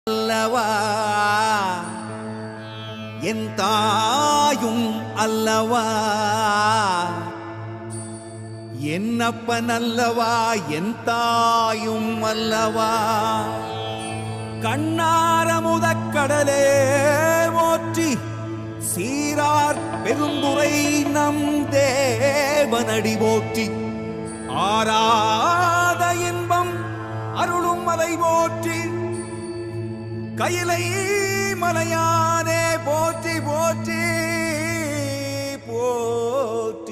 அல்லவா என் தாயும் அல்லவா என்னப்பன் அல்லவா என் தாயும் அல்லவா கண்ணாரமுதக்கடலே போற்றி சீரார் பெருந்துரை நம் தேவனடி போற்றி ஆராத இன்பம் அருளும் மலை போற்றி கையிலை மலையானே போற்றி போற்றி போற்றி.